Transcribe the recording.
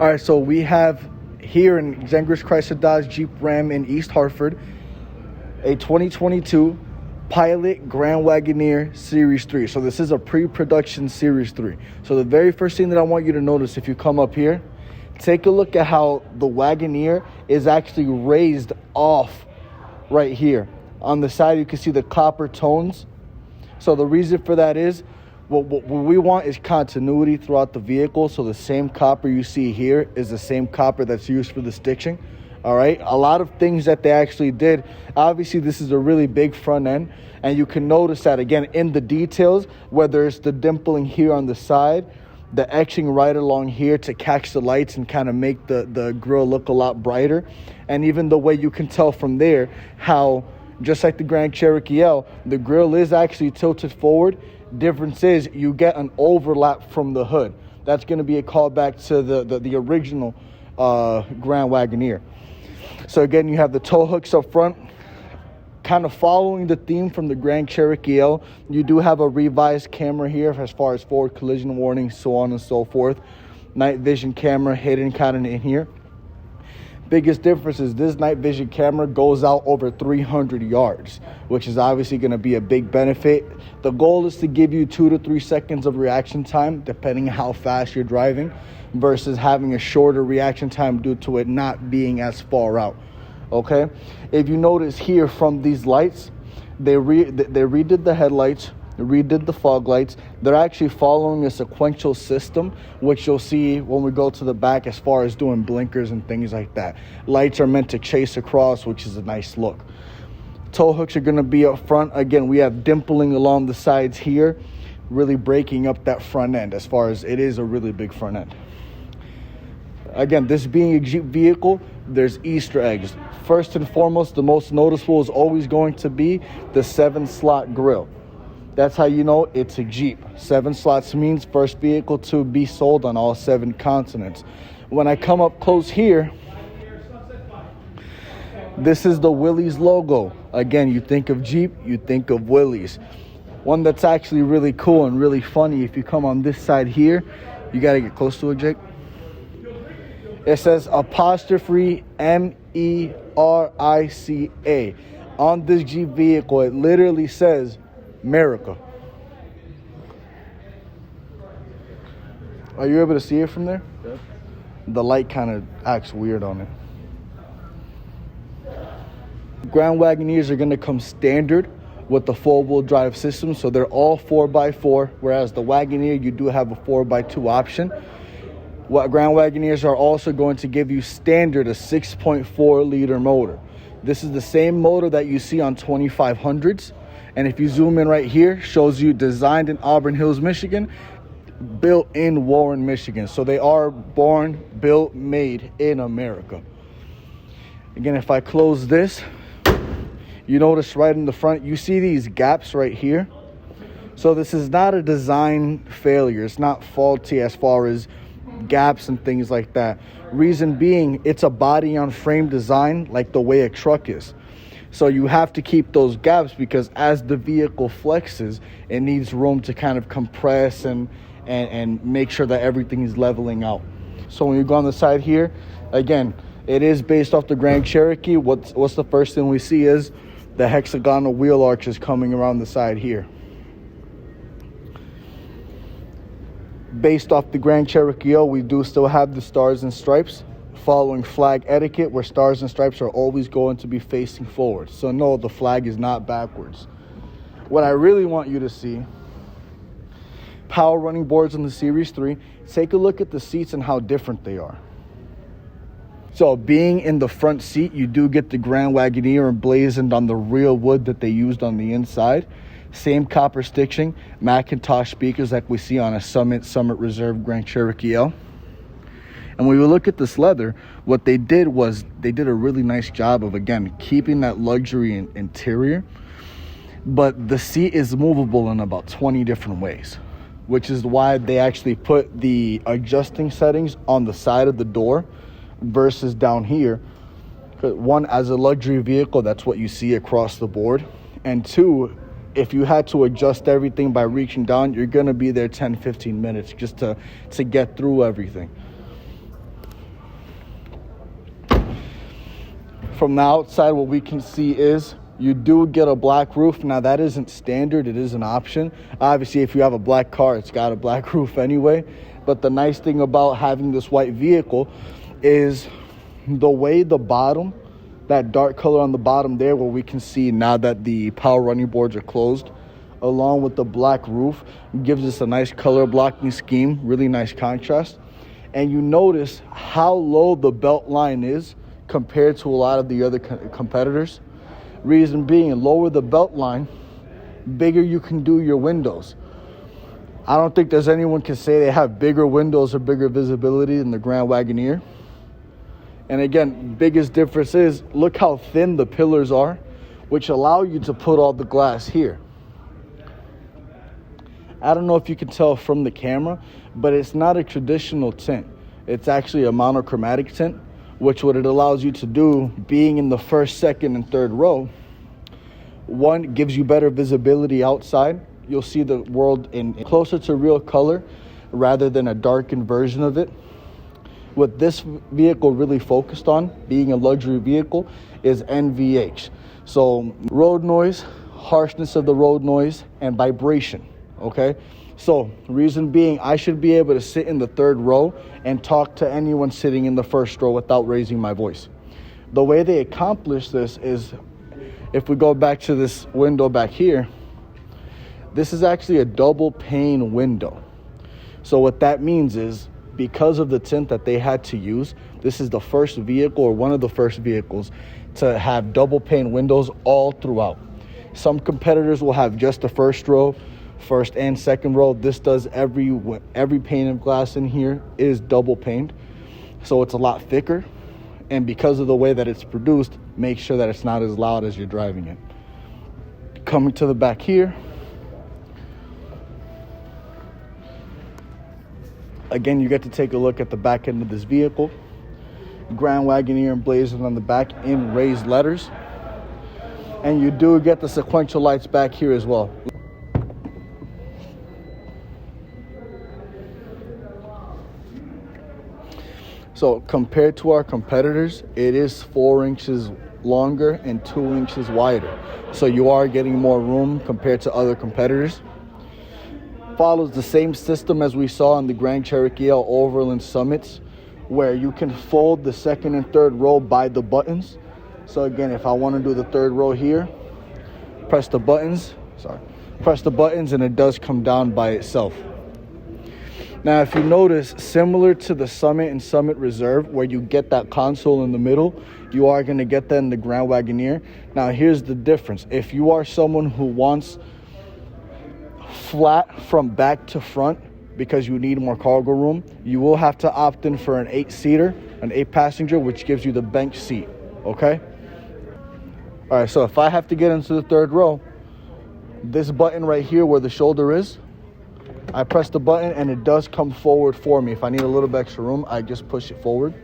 All right, so we have here in Gengras Chrysler Dodge Jeep Ram in East Hartford a 2022 Pilot Grand Wagoneer Series 3. So this is a pre-production Series 3. So the very first thing that I want you to notice if you come up here, take a look at how the Wagoneer is actually raised off right here. On the side, you can see the copper tones. So the reason for that is, what we want is continuity throughout the vehicle. So the same copper you see here is the same copper that's used for the stitching. All right, a lot of things that they actually did. Obviously, this is a really big front end, and you can notice that again in the details, whether it's the dimpling here on the side, the etching right along here to catch the lights and kind of make the grille look a lot brighter, and even the way you can tell from there how, just like the Grand Cherokee L, the grille is actually tilted forward. Difference is you get an overlap from the hood. That's going to be a callback to the original Grand Wagoneer. So again, you have the tow hooks up front, kind of following the theme from the Grand Cherokee L. You do have a revised camera here as far as forward collision warning, so on and so forth. Night vision camera hidden kind of in here. Biggest difference is this night vision camera goes out over 300 yards, which is obviously going to be a big benefit. The goal is to give you 2 to 3 seconds of reaction time, depending on how fast you're driving, versus having a shorter reaction time due to it not being as far out. Okay, if you notice here from these lights, they redid the headlights, redid the fog lights. They're actually following a sequential system, which you'll see when we go to the back as far as doing blinkers and things like that. Lights are meant to chase across, which is a nice look. Tow hooks are going to be up front. Again, we have dimpling along the sides here, really breaking up that front end as far as it is a really big front end. Again, this being a Jeep vehicle, there's Easter eggs. First and foremost, the most noticeable is always going to be the 7-slot grille. That's how you know it's a Jeep. 7 slots means first vehicle to be sold on all 7 continents. When I come up close here, this is the Willys logo. Again, you think of Jeep, you think of Willys. One that's actually really cool and really funny, if you come on this side here, you got to get close to it, Jake. It says apostrophe MERICA. On this Jeep vehicle, it literally says America. Are you able to see it from there? Yeah. The light kind of acts weird on it. Grand Wagoneers are going to come standard with the 4-wheel drive system, so they're all 4x4, whereas the Wagoneer, you do have a 4x2 option. What Grand Wagoneers are also going to give you standard a 6.4 liter motor. This is the same motor that you see on 2500s. And if you zoom in right here, shows you designed in Auburn Hills, Michigan, built in Warren, Michigan. So they are born, built, made in America. Again, if I close this, you notice right in the front, you see these gaps right here. So this is not a design failure. It's not faulty as far as gaps and things like that. Reason being, it's a body on frame design like the way a truck is. So you have to keep those gaps because as the vehicle flexes, it needs room to kind of compress and make sure that everything is leveling out. So when you go on the side here, again, it is based off the Grand Cherokee. What's the first thing we see is the hexagonal wheel arches coming around the side here. Based off the Grand Cherokee L, we do still have the stars and stripes, following flag etiquette where stars and stripes are always going to be facing forward. So no, the flag is not backwards. What I really want you to see, power running boards on the Series 3. Take a look at the seats and how different they are. So being in the front seat, you do get the Grand Wagoneer emblazoned on the real wood that they used on the inside. Same copper stitching, Macintosh speakers like we see on a Summit Reserve Grand Cherokee L. And when we look at this leather, what they did was they did a really nice job of, again, keeping that luxury interior. But the seat is movable in about 20 different ways, which is why they actually put the adjusting settings on the side of the door versus down here. One, as a luxury vehicle, that's what you see across the board. And two, if you had to adjust everything by reaching down, you're going to be there 10-15 minutes just to get through everything. From the outside, what we can see is you do get a black roof. Now, that isn't standard. It is an option. Obviously, if you have a black car, it's got a black roof anyway. But the nice thing about having this white vehicle is the way the bottom, that dark color on the bottom there, where we can see now that the power running boards are closed, along with the black roof, gives us a nice color blocking scheme, really nice contrast. And you notice how low the belt line is compared to a lot of the other competitors. Reason being, lower the belt line, bigger you can do your windows. I don't think there's anyone can say they have bigger windows or bigger visibility than the Grand Wagoneer. And again, biggest difference is, look how thin the pillars are, which allow you to put all the glass here. I don't know if you can tell from the camera, but it's not a traditional tint. It's actually a monochromatic tint, which what it allows you to do, being in the first, second, and third row, one, gives you better visibility outside. You'll see the world in closer to real color rather than a darkened version of it. What this vehicle really focused on, being a luxury vehicle, is NVH. So road noise, harshness of the road noise, and vibration, okay? So reason being, I should be able to sit in the third row and talk to anyone sitting in the first row without raising my voice. The way they accomplish this is, if we go back to this window back here, this is actually a double pane window. So what that means is, because of the tint that they had to use, this is the first vehicle, or one of the first vehicles, to have double pane windows all throughout. Some competitors will have just the first row, first and second row. This does every pane of glass in here is double paned, so it's a lot thicker, and because of the way that it's produced, make sure that it's not as loud as you're driving it. Coming to the back here, again, you get to take a look at the back end of this vehicle. Grand Wagoneer emblazoned on the back in raised letters, and you do get the sequential lights back here as well. So compared to our competitors, it is 4 inches longer and 2 inches wider. So you are getting more room compared to other competitors. Follows the same system as we saw in the Grand Cherokee L Overland Summits, where you can fold the second and third row by the buttons. So again, if I want to do the third row here, press the buttons and it does come down by itself. Now, if you notice, similar to the Summit and Summit Reserve, where you get that console in the middle, you are going to get that in the Grand Wagoneer. Now, here's the difference. If you are someone who wants flat from back to front because you need more cargo room, you will have to opt in for an 8-seater, an 8-passenger, which gives you the bench seat, okay? All right, so if I have to get into the third row, this button right here where the shoulder is, I press the button and it does come forward for me. If I need a little bit extra room, I just push it forward.